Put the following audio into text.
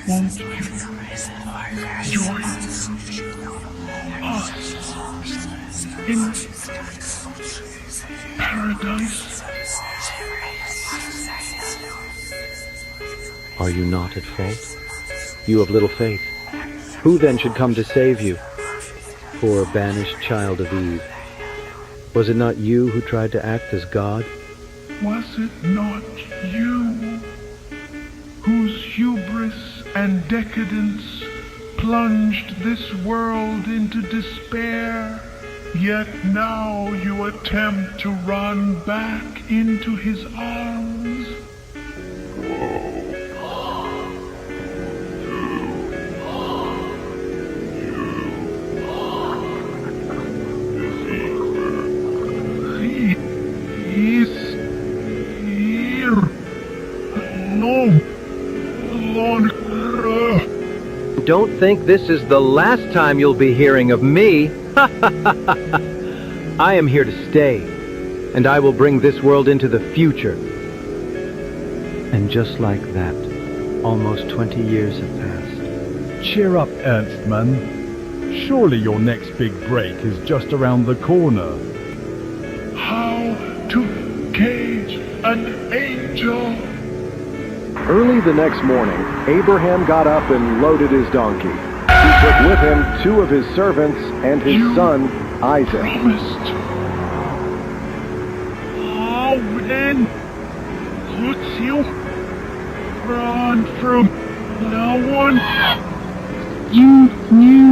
Won't you join us in paradise? Are you not at fault? You have little faith. Who then should come to save you? Poor banished child of Eve. Was it not you who tried to act as God? Was it not you whose hubris and decadence plunged this world into despair? Yet now you attempt to run back into his arms. He's here. No longer. Don't think this is the last time you'll be hearing of me. I am here to stay, and I will bring this world into the future. And just like that, almost 20 years have passed. Cheer up, Ernstman. Surely your next big break is just around the corner. How to cage an angel. Early the next morning, Abraham got up and loaded his donkey. He took with him 2 of his servants and his son, Isaac. Promised. How then could you run from no one? You knew.